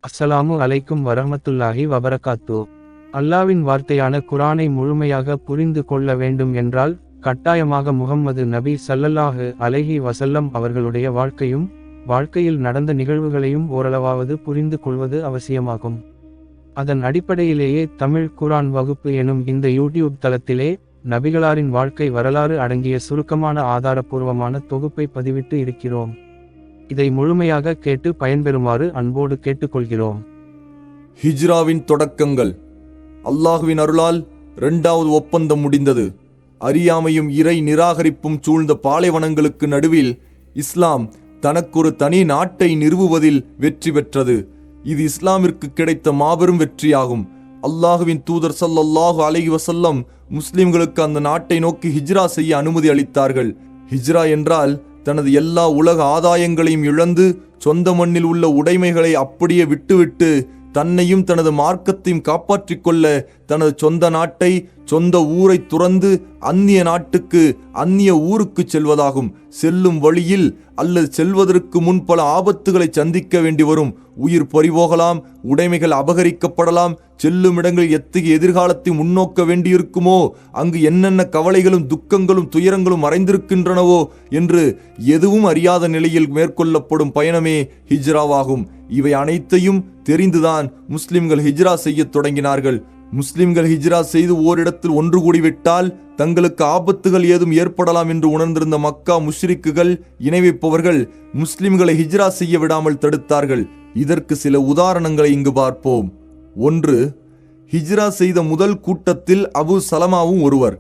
அஸ்ஸலாமு அலைக்கும் வரஹ்மத்துல்லாஹி வபரகாத்து. அல்லாவின் வார்த்தையான குரானை முழுமையாக புரிந்து கொள்ள வேண்டும் என்றால் கட்டாயமாக முஹம்மது நபி ஸல்லல்லாஹு அலைஹி வஸல்லம் அவர்களுடைய வாழ்க்கையில் நடந்த நிகழ்வுகளையும் ஓரளவாவது புரிந்து கொள்வது அவசியமாகும். அதன் அடிப்படையிலேயே தமிழ் குரான் வகுப்பு எனும் இந்த யூடியூப் தளத்திலே நபிகளாரின் வாழ்க்கை வரலாறு அடங்கிய சுருக்கமான ஆதாரபூர்வமான தொகுப்பை பதிவிட்டு இருக்கிறோம். இதை முழுமையாக கேட்டு பயன்பெறுமாறு அன்போடு கேட்டுக்கொள்கிறோம். ஹிஜ்ராவின் தொடக்கங்கள். அல்லாஹுவின் அருளால் 2வது ஒப்பந்தம் முடிந்தது. அறியாமையும் இறை நிராகரிப்பும் சூழ்ந்த பாலைவனங்களுக்கு நடுவில் இஸ்லாம் தனக்கொரு தனி நாட்டை நிறுவுவதில் வெற்றி பெற்றது. இது இஸ்லாமிற்கு கிடைத்த மாபெரும் வெற்றியாகும். அல்லாஹுவின் தூதர் ஸல்லல்லாஹு அலைஹி வஸல்லம் முஸ்லிம்களுக்கு அந்த நாட்டை நோக்கி ஹிஜ்ரா செய்ய அனுமதி அளித்தார்கள். ஹிஜ்ரா என்றால் தனது எல்லா உலக ஆதாயங்களையும் இழந்து சொந்த மண்ணில் உள்ள உடைமைகளை அப்படியே விட்டுவிட்டு தன்னையும் தனது மார்க்கத்தையும் காப்பாற்றிக் கொள்ள தனது சொந்த நாட்டை சொந்த ஊரை துறந்து அந்நிய நாட்டுக்கு அந்நிய ஊருக்கு செல்வதாகும். செல்லும் வழியில் அல்லது செல்வதற்கு முன் பல ஆபத்துகளை சந்திக்க வேண்டி வரும். உயிர் பறிபோகலாம், உடைமைகள் அபகரிக்கப்படலாம், செல்லும் இடங்களில் எத்தகைய எதிர்காலத்தை முன்னோக்க வேண்டியிருக்குமோ, அங்கு என்னென்ன கவலைகளும் துக்கங்களும் துயரங்களும் மறைந்திருக்கின்றனவோ என்று எதுவும் அறியாத நிலையில் மேற்கொள்ளப்படும் பயணமே ஹிஜ்ராவாகும். இவை அனைத்தையும் தெரிந்துதான் முஸ்லிம்கள் ஹிஜ்ரா செய்ய தொடங்கினார்கள். முஸ்லிம்கள் ஹிஜ்ரா செய்து ஓரிடத்தில் ஒன்று கூடிவிட்டால் தங்களுக்கு ஆபத்துகள் ஏதும் ஏற்படலாம் என்று உணர்ந்திருந்த மக்கா முஷ்ரிக்குகள், இணை வைப்பவர்கள் முஸ்லிம்களை ஹிஜ்ரா செய்ய விடாமல் தடுத்தார்கள். இதற்கு சில உதாரணங்களை இங்கு பார்ப்போம். 1. ஹிஜ்ரா செய்த முதல் கூட்டத்தில் அபு சலமாவும் ஒருவர்.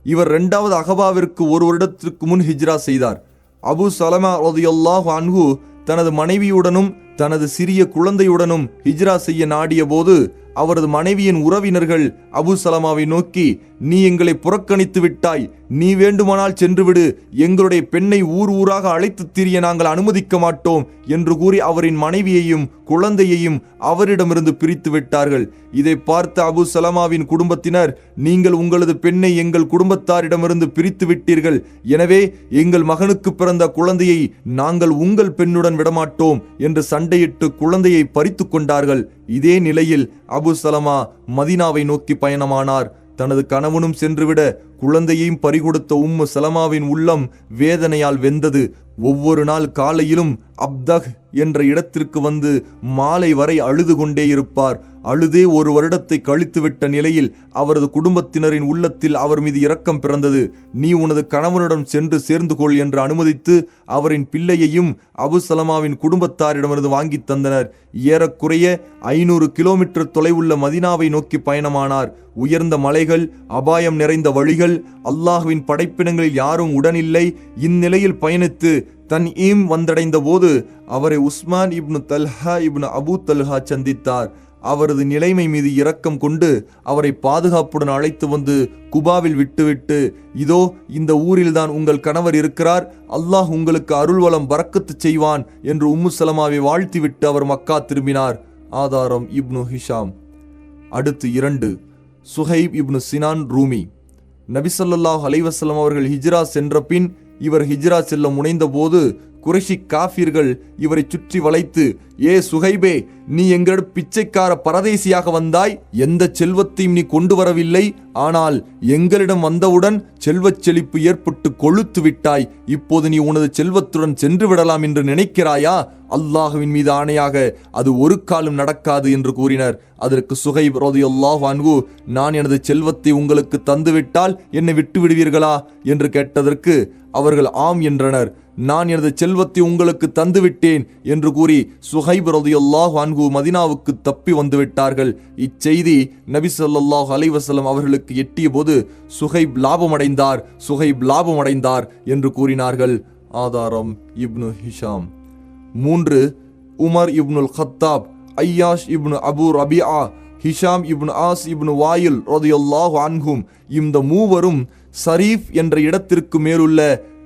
இவர் 2வது அகபாவிற்கு ஒரு வருடத்திற்கு முன் ஹிஜ்ரா செய்தார். அபு சலமா ரலியல்லாஹு அன்ஹு தனது மனைவியுடனும் தனது சிறிய குழந்தையுடனும் ஹிஜ்ரா செய்ய நாடிய போது அவரது மனைவியின் உறவினர்கள் அபு சலமாவை நோக்கி, நீ எங்களை புறக்கணித்து விட்டாய், நீ வேண்டுமானால் சென்றுவிடு, எங்களுடைய பெண்ணை ஊர் ஊராக அழைத்து திரிய நாங்கள் அனுமதிக்க மாட்டோம் என்று கூறி அவரின் மனைவியையும் குழந்தையையும் அவரிடமிருந்து பிரித்து விட்டார்கள். இதை பார்த்த அபு சலமாவின் குடும்பத்தினர், நீங்கள் உங்களது பெண்ணை எங்கள் குடும்பத்தாரிடமிருந்து பிரித்து விட்டீர்கள், எனவே எங்கள் மகனுக்கு பிறந்த குழந்தையை நாங்கள் உங்கள் பெண்ணுடன் விடமாட்டோம் என்று சண்டையிட்டு குழந்தையை பறித்து கொண்டார்கள். இதே நிலையில் அபு சலமா மதீனாவை நோக்கி பயணமானார். தனது கணவனும் சென்றுவிட குழந்தையையும் பறிகொடுத்த உம்மு சலமாவின் உள்ளம் வேதனையால் வெந்தது. ஒவ்வொரு நாள் காலையிலும் அப்தஹ் என்ற இடத்திற்கு வந்து மாலை வரை அழுது கொண்டே இருப்பார். அழுதே ஒரு வருடத்தை கழித்துவிட்ட நிலையில் அவரது குடும்பத்தினரின் உள்ளத்தில் அவர் மீது இரக்கம் பிறந்தது. நீ உனது கணவனுடன் சென்று சேர்ந்து கொள் என்று அனுமதித்து அவரின் பிள்ளையையும் அபு சலமாவின் குடும்பத்தாரிடமிருந்து வாங்கி தந்தனர். ஏறக்குறைய 500 கிலோமீட்டர் தொலைவுள்ள மதீனாவை நோக்கி பயணமானார். உயர்ந்த மலைகள், அபாயம் நிறைந்த வழிகள், அல்லாஹ்வின் படைப்பினங்களில் யாரும் உடனில்லை. இந்நிலையில் பயணித்து தன்ஈம் வந்தடைந்த போது அவரை உஸ்மான் இப்னு தல்ஹா இப்னு அபு தல்ஹா சந்தித்தார். அவரது நிலைமை மீது இரக்கம் கொண்டு அவரை பாதுகாப்புடன் அழைத்து வந்து குபாவில் விட்டுவிட்டு, இதோ இந்த ஊரில்தான் உங்கள் கணவர் இருக்கிறார், அல்லாஹ் உங்களுக்கு அருள்வளம் பரக்கத்து செய்வான் என்று உம்மு சலமாவை வாழ்த்திவிட்டு அவர் மக்கா திரும்பினார். ஆதாரம் இப்னு ஹிஷாம். அடுத்து 2. சுஹைப் இப்னு சினான் ரூமி. நபி ஸல்லல்லாஹு அலைஹி வஸல்லம் அவர்கள் ஹிஜ்ரா சென்ற பின் இவர் ஹிஜ்ரா செல்ல முனைந்த போது குறைஷி காஃபிர்கள் இவரை சுற்றி வளைத்து, ஏ சுஹைபே, நீ எங்களிடம் பிச்சைக்கார பரதேசியாக வந்தாய், எந்த செல்வத்தையும் நீ கொண்டு வரவில்லை, ஆனால் எங்களிடம் வந்தவுடன் செல்வச் செழிப்பு ஏற்பட்டு கொழுத்து விட்டாய், இப்போது நீ உனது செல்வத்துடன் சென்று விடலாம் என்று நினைக்கிறாயா? அல்லாஹுவின் மீது ஆணையாக அது ஒரு காலம் நடக்காது என்று கூறினர். அதற்கு சுஹைப் ரலியல்லாஹு அன்ஹு, நான் எனது செல்வத்தை உங்களுக்கு தந்துவிட்டால் என்னை விட்டு விடுவீர்களா என்று கேட்டதற்கு அவர்கள் ஆம் என்றனர். நான் எனது செல்வத்தை உங்களுக்கு தந்துவிட்டேன் என்று கூறி சுஹைப் ரலியல்லாஹு அன்ஹு மதீனாவுக்கு தப்பி வந்துவிட்டார்கள். இச்செய்தி நபி ஸல்லல்லாஹு அலைஹி வஸல்லம் அவர்களுக்கு எட்டிய போது சுஹைப் லாபமடைந்தார் என்று கூறினார்கள். ஆதாரம் இப்னு ஹிஷாம். 3. உமர் இப்னுல் கத்தாப், ஐயாஷ் இப்னு அபு ரபிஆ, ஹிஷாம் இப்னு ஆஸ் இப்னு வாயில் ரலியல்லாஹு அன்ஹும். இந்த மூவரும் சரீஃப் என்ற இடத்திற்கு மேலுள்ள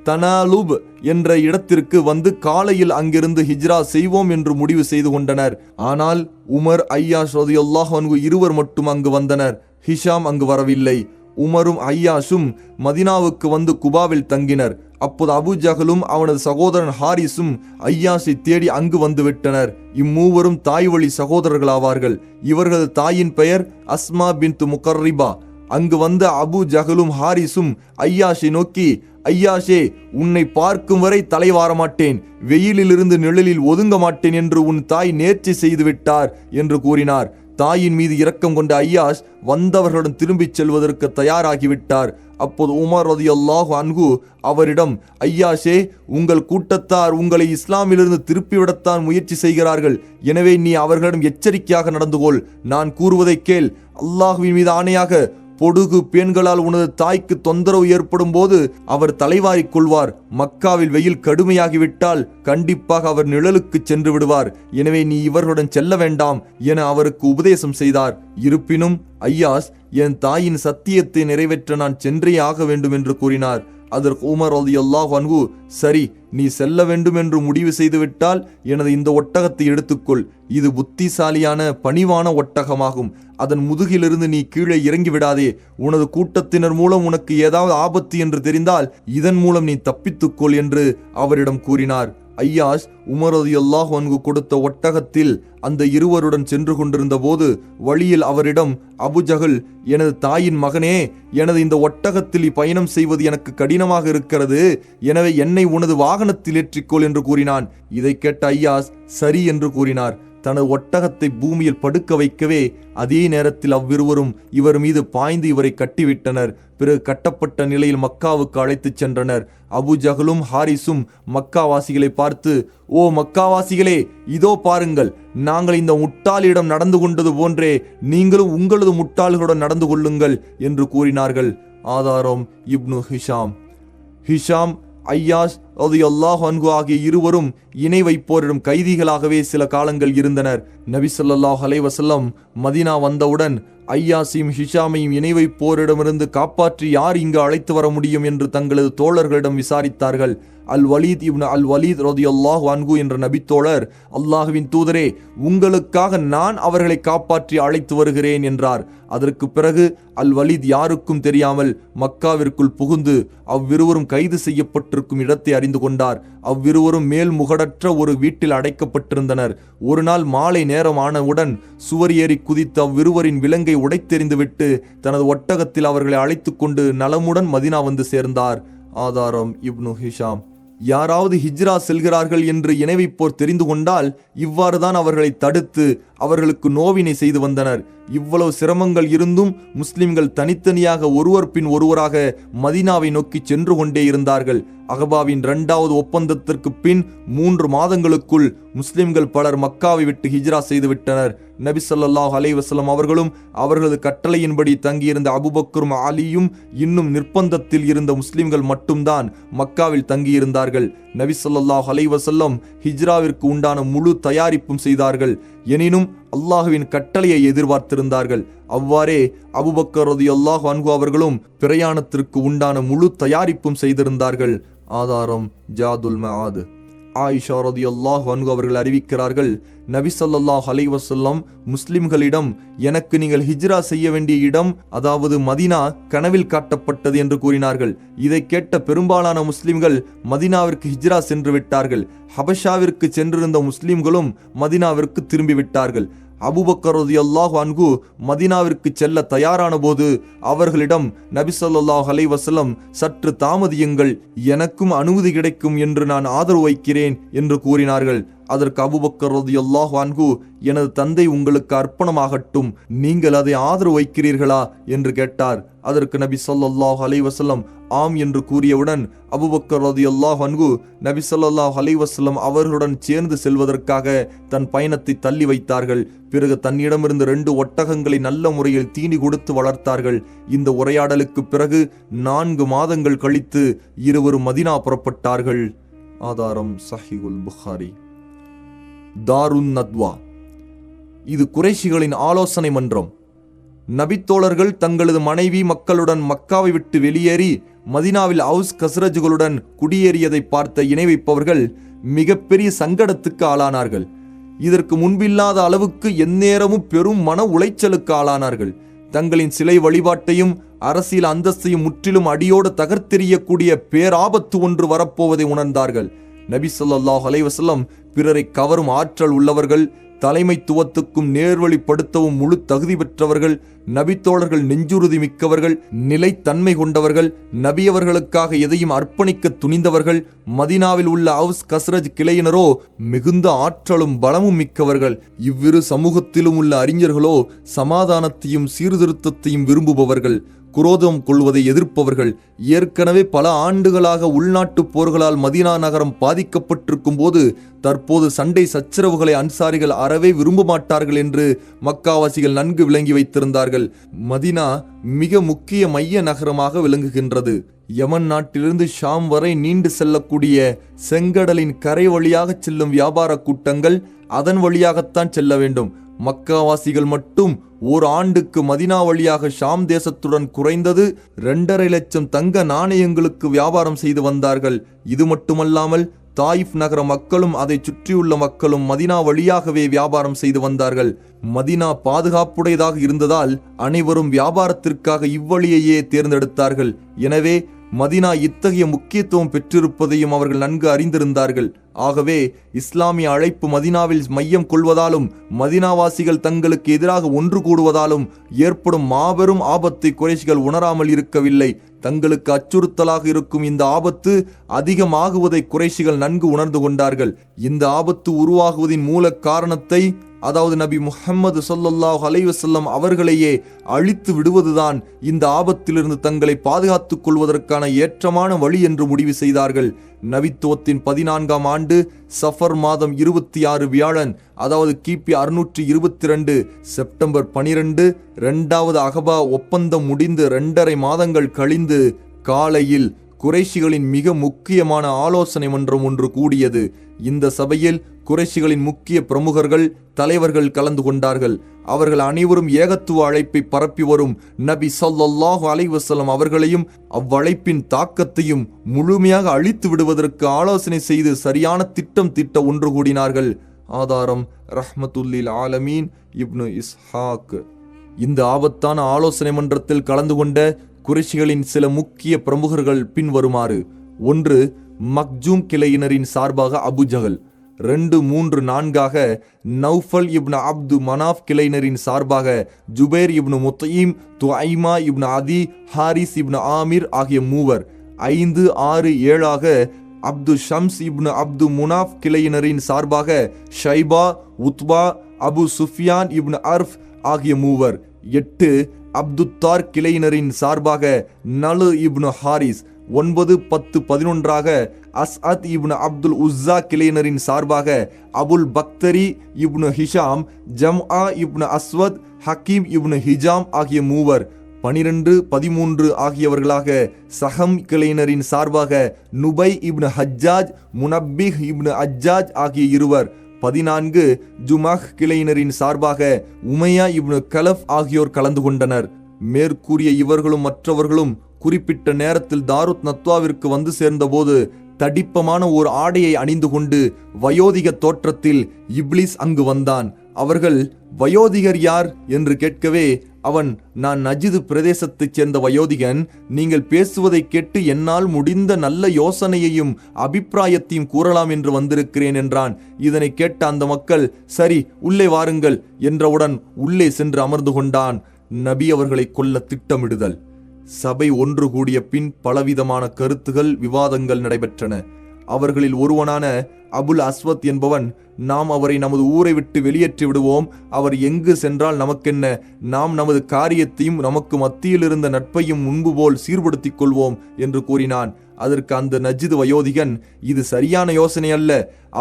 தனாலுப் என்ற இடத்திற்கு வந்து காலையில் அங்கிருந்து ஹிஜ்ரா செய்வோம் என்று முடிவு செய்து கொண்டனர். ஆனால் உமர், ஐயாஷ் ரலியல்லாஹு அன்ஹு இருவர் மட்டும் அங்கு வந்தனர். ஹிஷாம் அங்கு வரவில்லை. உமரும் ஐயாஷும் மதீனாவுக்கு வந்து குபாவில் தங்கினர். அப்போது அபு ஜஹலும் அவனது சகோதரன் ஹாரிஸும் ஐயாஷை தேடி அங்கு வந்துவிட்டனர். இம்மூவரும் தாய் வழி சகோதரர்களாவார்கள். இவர்களது தாயின் பெயர் அஸ்மா பின்து முகர்ரிபா. அங்கு வந்த அபு ஜஹலும் ஹாரிஸும் ஐயாஷை நோக்கி, ஐயாஷே, உன்னை பார்க்கும் வரை தலைவார மாட்டேன், வெயிலிலிருந்து நிழலில் ஒதுங்க மாட்டேன் என்று உன் தாய் நேர்ச்சி செய்து விட்டார் என்று கூறினார். தாயின் மீது இரக்கம் கொண்ட ஐயாஷ் வந்தவர்களுடன் திரும்பிச் செல்வதற்கு தயாராகிவிட்டார். அப்போது உமர் ரலியல்லாஹு அன்ஹு அவரிடம், ஐயாஷே, உங்கள் கூட்டத்தார் உங்களை இஸ்லாமிலிருந்து திருப்பிவிடத்தான் முயற்சி செய்கிறார்கள். எனவே நீ அவர்களிடம் எச்சரிக்கையாக நடந்து கொள். நான் கூறுவதை கேள். அல்லாஹ்வின் மீது ஆணையாக, பொடுகு பெண்களால் உனது தாய்க்கு தொந்தரவு ஏற்படும் போது அவர் தலைவாரிக் கொள்வார். மக்காவில் வெயில் கடுமையாகிவிட்டால் கண்டிப்பாக அவர் நிழலுக்கு சென்று விடுவார். எனவே நீ இவர்களுடன் செல்ல வேண்டாம் என அவருக்கு உபதேசம் செய்தார். இருப்பினும் ஐயாஸ், என் தாயின் சத்தியத்தை நிறைவேற்ற நான் சென்றே ஆக வேண்டும் என்று கூறினார். அதற்கு உமர் ரலியல்லாஹு அன்ஹு, சரி, நீ செல்ல வேண்டும் என்று முடிவு செய்துவிட்டால் எனது இந்த ஒட்டகத்தை எடுத்துக்கொள். இது புத்திசாலியான பணிவான ஒட்டகமாகும். அதன் முதுகிலிருந்து நீ கீழே இறங்கி விடாதே. உனது கூட்டத்தினர் மூலம் உனக்கு ஏதாவது ஆபத்து என்று தெரிந்தால் இதன் மூலம் நீ தப்பித்துக்கொள் என்று அவரிடம் கூறினார். ஐயாஷ் உமர் ரலியல்லாஹு அன்ஹு கொடுத்த ஒட்டகத்தில் அந்த இருவருடன் சென்று கொண்டிருந்த போது வழியில் அவரிடம் அபு ஜஹல், எனது தாயின் மகனே, எனது இந்த ஒட்டகத்தில் பயணம் செய்வது எனக்கு கடினமாக இருக்கிறது. எனவே என்னை உனது வாகனத்தில் ஏற்றிக்கொள் என்று கூறினான். இதை கேட்ட ஐயாஸ் சரி என்று கூறினார். தனது ஒட்டகத்தை பூமியில் படுக்க வைக்கவே அதே நேரத்தில் அவ்விருவரும் இவர் மீது பாய்ந்து இவரை கட்டிவிட்டனர். பிறகு கட்டப்பட்ட நிலையில் மக்காவுக்கு அழைத்துச் சென்றனர். அபு ஜஹலும் ஹாரிஸும் மக்காவாசிகளை பார்த்து, ஓ மக்காவாசிகளே, இதோ பாருங்கள், நாங்கள் இந்த முட்டாளிடம் நடந்து கொண்டது போன்றே நீங்களும் உங்களது முட்டாள்களுடன் நடந்து கொள்ளுங்கள் என்று கூறினார்கள். ஆதாரம் இப்னு ஹிஷாம் ஐயாஷ் ரலியல்லாஹு அன்ஹு ஆகிய இருவரும் இணை வைப்போரிடம் கைதிகளாகவே சில காலங்கள் இருந்தனர். நபி ஸல்லல்லாஹு அலைஹி வஸல்லம் மதீனா வந்தவுடன் ஐயாஸையும் ஹிஷாமையும் இணை வைப்போரிடமிருந்து காப்பாற்றி யார் இங்கு அழைத்து வர முடியும் என்று தங்களது தோழர்களிடம் விசாரித்தார்கள். அல்-வலீத் இப்னு அல்-வலீத் ரலியல்லாஹு அன்ஹு என்ற நபித்தோழர், அல்லாஹ்வின் தூதரே, உங்களுக்காக நான் அவர்களை காப்பாற்றி அழைத்து வருகிறேன் என்றார். அதற்கு பிறகு அல்-வலீத் யாருக்கும் தெரியாமல் மக்காவிற்குள் புகுந்து அவ்விருவரும் கைது செய்யப்பட்டிருக்கும் இடத்தை அறிந்து கொண்டார். அவ்விருவரும் மேல் முகடற்ற ஒரு வீட்டில் அடைக்கப்பட்டிருந்தனர். ஒரு நாள் மாலை நேரம் ஆனவுடன் சுவர் ஏறி குதித்து அவ்விருவரின் விலங்கை உடைத்தெறிந்துவிட்டு தனது ஒட்டகத்தில் அவர்களை அழைத்து கொண்டு நலமுடன் மதீனா வந்து சேர்ந்தார். ஆதாரம் இப்னு ஹிஷாம். யாராவது ஹிஜ்ரா செல்கிறார்கள் என்று இணைவைப்போர் தெரிந்து கொண்டால் இவ்வாறுதான் அவர்களை தடுத்து அவர்களுக்கு நோவினை செய்து வந்தனர். இவ்வளவு சிரமங்கள் இருந்தும் முஸ்லிம்கள் தனித்தனியாக ஒருவர் பின் ஒருவராக மதீனாவை நோக்கி சென்று கொண்டே இருந்தார்கள். அகபாவின் 2வது ஒப்பந்தத்திற்கு பின் 3 மாதங்களுக்குள் முஸ்லிம்கள் பலர் மக்காவை விட்டு ஹிஜ்ரா செய்துவிட்டனர். நபி ஸல்லல்லாஹு அலைஹி வஸல்லம் அவர்களும் அவர்களது கட்டளையின்படி தங்கியிருந்த அபூபக்கரும் அலியும் இன்னும் நிர்பந்தத்தில் இருந்த முஸ்லிம்கள் மட்டும்தான் மக்காவில் தங்கியிருந்தார்கள். நபி ஸல்லல்லாஹு அலைஹி வஸல்லம் ஹிஜ்ராவிற்கு உண்டான முழு தயாரிப்பும் செய்தார்கள். எனினும் அல்லாஹுவின் கட்டளையை எதிர்பார்த்திருந்தார்கள். அவ்வாறே அபூபக்கர் ரலியல்லாஹு அன்ஹு அவர்களும் பிரயாணத்திற்கு உண்டான முழு தயாரிப்பும் செய்திருந்தார்கள். ஆதாரம் ஜாதுல் மஆத். ஆயிஷா ரலியல்லாஹு அன்ஹு அவர்கள் அறிவிக்கிறார்கள், நபி ஸல்லல்லாஹு அலைஹி வஸல்லம் முஸ்லிம்களிடம், எனக்கு நீங்கள் ஹிஜ்ரா செய்ய வேண்டிய இடம், அதாவது மதீனா, கனவில் காட்டப்பட்டது என்று கூறினார்கள். இதை கேட்ட பெரும்பாலான முஸ்லிம்கள் மதீனாவிற்கு ஹிஜ்ரா சென்று விட்டார்கள். ஹபஷாவிற்கு சென்றிருந்த முஸ்லிம்களும் மதீனாவிற்கு திரும்பிவிட்டார்கள். அபூபக்கர் ரலியல்லாஹு அன்ஹு மதீனாவிற்கு செல்ல தயாரான போது அவர்களிடம் நபி ஸல்லல்லாஹு அலைஹி வஸல்லம், சற்று தாமதியுங்கள், எனக்கும் அனுமதி கிடைக்கும் என்று நான் ஆதரவு வைக்கிறேன் என்று கூறினார்கள். அதற்கு அபூபக்கர் ரலியல்லாஹு அன்ஹு, எனது தந்தை உங்களுக்கு அர்ப்பணமாகட்டும், நீங்கள் அதை ஆதரவு வைக்கிறீர்களா என்று கேட்டார். அதற்கு நபி ஸல்லல்லாஹு அலைஹி வஸல்லம் ஆம் என்று கூறியவுடன் அபூபக்கர் ரலியல்லாஹு அன்ஹு நபி ஸல்லல்லாஹு அலைஹி வஸல்லம் அவர்களுடன் சேர்ந்து செல்வதற்காக தன் பயணத்தை தள்ளி வைத்தார்கள். பிறகு தன்னிடமிருந்து 2 ஒட்டகங்களை நல்ல முறையில் தீனி கொடுத்து வளர்த்தார்கள். இந்த உரையாடலுக்கு பிறகு 4 மாதங்கள் கழித்து இருவரும் மதீனா புறப்பட்டார்கள். ஆதாரம் சஹீஹுல் புகாரி. தாருன் நத்வா. இது குறைஷிகளின் ஆலோசனை மன்றம். நபித்தோழர்கள் தங்களது மனைவி மக்களுடன் மக்காவை விட்டு வெளியேறி மதீனாவில் அவுஸ் கஸ்ரஜுகளுடன் குடியேறியதை பார்த்த இணை வைப்பவர்கள் மிகப்பெரிய சங்கடத்துக்கு ஆளானார்கள். இதற்கு முன்பில்லாத அளவுக்கு எந்நேரமும் பெரும் மன உளைச்சலுக்கு ஆளானார்கள். தங்களின் சிலை வழிபாட்டையும் அரசியல் அந்தஸ்தையும் முற்றிலும் அடியோடு தகர்த்தெறியக்கூடிய பேராபத்து ஒன்று வரப்போவதை உணர்ந்தார்கள். நபி ஸல்லல்லாஹு அலைஹி வஸல்லம் பிறரை கவரும் ஆற்றல் உள்ளவர்கள், தலைமைத்துவத்துக்கும் நேர்வழிப்படுத்தவும் முழு தகுதி பெற்றவர்கள், நபித்தோழர்கள் நெஞ்சுறுதி மிக்கவர்கள், நிலைத்தன்மை கொண்டவர்கள், நபியவர்களுக்காக எதையும் அர்ப்பணிக்க துணிந்தவர்கள். மதீனாவில் உள்ள அவுஸ் கஸ்ரஜ் கிளையினரோ மிகுந்த ஆற்றலும் பலமும் மிக்கவர்கள். இவ்விரு சமூகத்திலும் உள்ள அறிஞர்களோ சமாதானத்தையும் சீர்திருத்தத்தையும் விரும்புபவர்கள், குரோதம் கொள்வதை எதிர்ப்பவர்கள். ஏற்கனவே பல ஆண்டுகளாக உள்நாட்டு போர்களால் மதீனா நகரம் பாதிக்கப்பட்டிருக்கும் போது தற்போது சண்டை சச்சரவுகளை அன்சாரிகள் அறவே விரும்ப மாட்டார்கள் என்று மக்காவாசிகள் நன்கு விளங்கி வைத்திருந்தார்கள். மதீனா மிக முக்கிய மைய நகரமாக விளங்குகின்றது. யமன் நாட்டிலிருந்து ஷாம் வரை நீண்டு செல்லக்கூடிய செங்கடலின் கரை வழியாக செல்லும் வியாபார கூட்டங்கள் அதன் வழியாகத்தான் செல்ல வேண்டும். மக்காவாசிகள் மட்டும் ஓர் ஆண்டுக்கு மதீனா வழியாக ஷாம் தேசத்துடன் குறைந்தது 2.5 லட்சம் தங்க நாணயங்களுக்கு வியாபாரம் செய்து வந்தார்கள். இது மட்டுமல்லாமல் தாயிஃப் நகர மக்களும் அதை சுற்றியுள்ள மக்களும் மதீனா வழியாகவே வியாபாரம் செய்து வந்தார்கள். மதீனா பாதுகாப்புடையதாக இருந்ததால் அனைவரும் வியாபாரத்திற்காக இவ்வழியையே தேர்ந்தெடுத்தார்கள். எனவே மதீனா இத்தகைய முக்கியத்துவம் பெற்றிருப்பதையும் அவர்கள் நன்கு அறிந்திருந்தார்கள். ஆகவே இஸ்லாமிய அழைப்பு மதீனாவில் மையம் கொள்வதாலும் மதீனாவாசிகள் தங்களுக்கு எதிராக ஒன்று கூடுவதாலும் ஏற்படும் மாபெரும் ஆபத்தை குறைஷிகள் உணராமல் இருக்கவில்லை. தங்களுக்கு அச்சுறுத்தலாக இருக்கும் இந்த ஆபத்து அதிகமாகுவதை குறைஷிகள் நன்கு உணர்ந்து கொண்டார்கள். இந்த ஆபத்து உருவாகுவதின் மூல காரணத்தை, அதாவது நபி முஹம்மது ஸல்லல்லாஹு அலைஹி வஸல்லம் அவர்களையே அழித்து விடுவதுதான் இந்த ஆபத்திலிருந்து தங்களை பாதுகாத்துக் கொள்வதற்கான ஏற்றமான வழி என்று முடிவு செய்தார்கள். நபித்துவத்தின் 14ஆம் ஆண்டு சஃபர் மாதம் 26 வியாழன், அதாவது கிபி 622 செப்டம்பர் 12 இரண்டாவது அகபா ஒப்பந்தம் முடிந்து 2.5 மாதங்கள் கழிந்து காலையில் குறைஷிகளின் மிக முக்கியமான ஆலோசனை மன்றம் ஒன்று கூடியது. இந்த சபையில் குறைஷிகளின் முக்கிய பிரமுகர்கள், தலைவர்கள் கலந்து கொண்டார்கள். அவர்கள் அனைவரும் ஏகத்துவ அழைப்பை பரப்பி வரும் நபி ஸல்லல்லாஹு அலைஹி வஸல்லம் அவர்களையும் அவ்வழைப்பின் தாக்கத்தையும் முழுமையாக அழித்து விடுவதற்கு ஆலோசனை செய்து சரியான திட்டம் தீட்ட ஒன்று கூடினார்கள். ஆதாரம் ரஹ்மத்துல்லில் ஆலமீன் இப்னு இஸ்ஹாக். இந்த ஆபத்தான ஆலோசனை மன்றத்தில் கலந்து கொண்ட குறைஷிகளின் சில முக்கிய பிரமுகர்கள் பின்வருமாறு: 1. மக்ஜூம் கிளையினரின் சார்பாக அபுஜஹல். 2, 3, 4ஆக நௌஃபல் இப்னு அப்து மனாஃப் கிளையினரின் சார்பாக ஜுபைர் இப்னு முத்தஈம், துஐமா இப்னு அதி, ஹாரிஸ் இப்னு ஆமிர் ஆகிய 3. 5, 6, 7ஆக அப்து ஷம்ஸ் இப்னு அப்து முனாஃப் கிளையினரின் சார்பாக ஷைபா, உத்பா, அபு சுஃபியான் இப்னு அர்ஃப் ஆகிய 3. 8 அப்துத்தார் கிளையினரின் சார்பாக நலு இப்னு ஹாரிஸ். 9, 10, 11ஆக அஸ்அத் இப்னு அப்துல் உஸ்ஸா கிளையினரின் சார்பாக அபுல் பக்தரி இப்னு ஹிஷாம், ஜம்ஆ இப்னு அஸ்வத், ஹக்கீம் இப்னு ஹிஜாம் ஆகிய 3. 12, 13 ஆகியவர்களாக சஹம் கிளையினரின் சார்பாக நுபை இப்னு ஹஜ்ஜாஜ், முனப்பிஹ் இப்னு அஜ்ஜாஜ் ஆகிய 2. 14 ஜுமஹ் கிளையினரின் சார்பாக உமையா இப்னு கலஃப் ஆகியோர் கலந்து கொண்டனர். மேற்கூறிய இவர்களும் மற்றவர்களும் குறிப்பிட்ட நேரத்தில் தாருத் நத்வாவிற்கு வந்து சேர்ந்தபோது தடிப்பமான ஒரு ஆடையை அணிந்து கொண்டு வயோதிக தோற்றத்தில் இப்லிஸ் அங்கு வந்தான். அவர்கள் வயோதிகர் யார் என்று கேட்கவே அவன், நான் நஜிது பிரதேசத்தைச் சேர்ந்த வயோதிகன், நீங்கள் பேசுவதை கேட்டு என்னால் முடிந்த நல்ல யோசனையையும் அபிப்பிராயத்தையும் கூறலாம் என்று வந்திருக்கிறேன் என்றான். இதனை கேட்ட அந்த மக்கள், சரி உள்ளே வாருங்கள் என்றவுடன் உள்ளே சென்று அமர்ந்து கொண்டான். நபி அவர்களை கொல்ல திட்டமிடுதல். சபை ஒன்று கூடிய பின் பலவிதமான கருத்துகள், விவாதங்கள் நடைபெற்றன. அவர்களில் ஒருவனான அபுல் அஸ்வத் என்பவன், நாம் அவரை நமது ஊரை விட்டு வெளியேற்றி விடுவோம், அவர் எங்கு சென்றால் நமக்கென்ன, நாம் நமது காரியத்தையும் நமக்கு மத்தியில் இருந்த நட்பையும் முன்பு போல் சீர்படுத்திக் கொள்வோம் என்று கூறினான். அதற்கு அந்த நஜிது வயோதிகன், இது சரியான யோசனை அல்ல.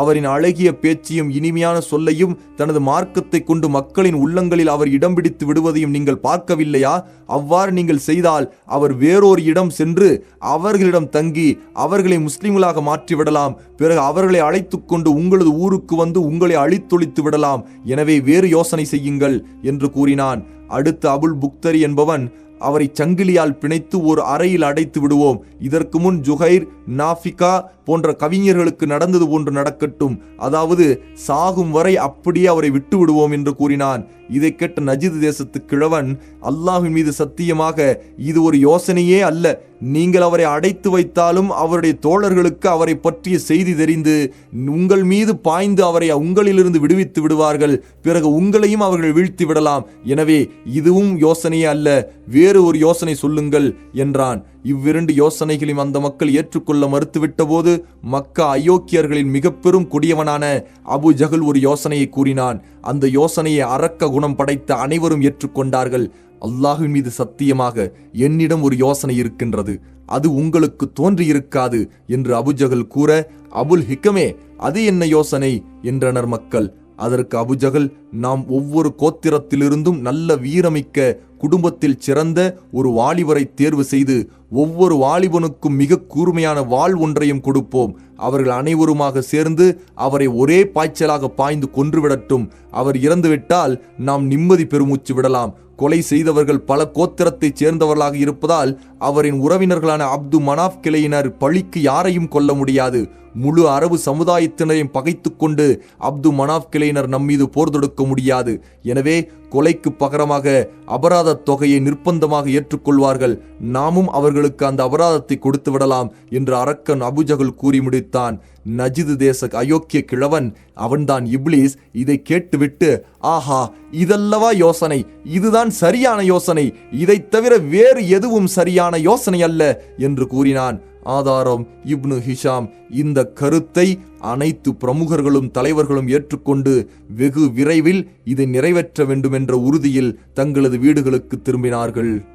அவரின் அழகிய பேச்சையும் இனிமையான சொல்லையும் தனது மார்க்கத்தை கொண்டு மக்களின் உள்ளங்களில் அவர் இடம் பிடித்து விடுவதையும் நீங்கள் பார்க்கவில்லையா? அவ்வாறு நீங்கள் செய்தால் அவர் வேறொரு இடம் சென்று அவர்களிடம் தங்கி அவர்களை முஸ்லிம்களாக மாற்றிவிடலாம். பிறகு அவர்களை அழைத்து கொண்டு உங்களது ஊருக்கு வந்து உங்களை அழித்தொழித்து விடலாம். எனவே வேறு யோசனை செய்யுங்கள் என்று கூறினான். அடுத்து அபுல் புக்தரி என்பவன், அவரை சங்கிலியால் பிணைத்து ஒரு அறையில் அடைத்து விடுவோம். இதற்கு முன் ஜுஹைர், நாஃபிகா போன்ற கவிஞர்களுக்கு நடந்தது போன்று நடக்கட்டும். அதாவது சாகும் வரை அப்படியே அவரை விட்டு விடுவோம் என்று கூறினான். இதை கேட்ட நஜித் தேசத்து கிழவன், அல்லாஹ்வின் மீது சத்தியமாக இது ஒரு யோசனையே அல்ல. நீங்கள் அவரை அடைத்து வைத்தாலும் அவருடைய தோழர்களுக்கு அவரை பற்றிய செய்தி தெரிந்து உங்கள் மீது பாய்ந்து அவரை உங்களிலிருந்து விடுவித்து விடுவார்கள். பிறகு உங்களையும் அவர்கள் வீழ்த்தி விடலாம். எனவே இதுவும் யோசனையே அல்ல, வேறு ஒரு யோசனை சொல்லுங்கள் என்றான். இவ்விரண்டு யோசனைகளையும் அந்த மக்கள் ஏற்றுக்கொள்ள மறுத்துவிட்ட போது மக்கா அயோக்கியர்களின் மிக பெரும் கொடியவனான அபு ஜஹல் ஒரு யோசனையை கூறினான். அந்த யோசனையை அரக்க குணம் படைத்த அனைவரும் ஏற்றுக்கொண்டார்கள். அல்லாஹ்வின் மீது சத்தியமாக என்னிடம் ஒரு யோசனை இருக்கின்றது, அது உங்களுக்கு தோன்றியிருக்காது என்று அபுஜஹல் கூற, அபுல் ஹிக்கமே, அது என்ன யோசனை என்றனர் மக்கள். அதற்கு அபுஜஹல், நாம் ஒவ்வொரு கோத்திரத்திலிருந்தும் நல்ல வீரமிக்க குடும்பத்தில் சிறந்த ஒரு வாலிபரை தேர்வு செய்து ஒவ்வொரு வாலிபனுக்கும் மிக கூர்மையான வாள் ஒன்றையும் கொடுப்போம். அவர்கள் அனைவருமாக சேர்ந்து அவரை ஒரே பாய்ச்சலாக பாய்ந்து கொன்றுவிடட்டும். அவர் இறந்துவிட்டால் நாம் நிம்மதி பெருமூச்சு விடலாம். கொலை செய்தவர்கள் பல கோத்திரத்தைச் சேர்ந்தவர்களாக இருப்பதால் அவரின் உறவினர்களான அப்து மனாஃப் கிளையினர் பழிக்கு யாரையும் கொல்ல முடியாது. முழு அரபு சமுதாயத்தினரையும் பகைத்து கொண்டு அப்து மனாஃப் கிளையினர் நம்மீது போர் தொடுக்க முடியாது. எனவே கொலைக்கு பகரமாக அபராத தொகையை நிர்பந்தமாக ஏற்றுக்கொள்வார்கள். நாமும் அவர்களுக்கு அந்த அபராதத்தை கொடுத்து விடலாம் என்று அரக்கன் அபுஜஹல் கூறி முடித்தான். நஜிது தேச அயோக்கிய கிழவன், அவன்தான் இப்லீஸ், இதை கேட்டுவிட்டு, ஆஹா, இதல்லவா யோசனை, இதுதான் சரியான யோசனை, இதைத் தவிர வேறு எதுவும் சரியான யோசனை அல்ல என்று கூறினான். ஆதாரம் இப்னு ஹிஷாம். இந்த கருத்தை அனைத்து பிரமுகர்களும் தலைவர்களும் ஏற்றுக்கொண்டு வெகு விரைவில் இதை நிறைவேற்ற வேண்டும் என்ற உறுதியில் தங்களது வீடுகளுக்கு திரும்பினார்கள்.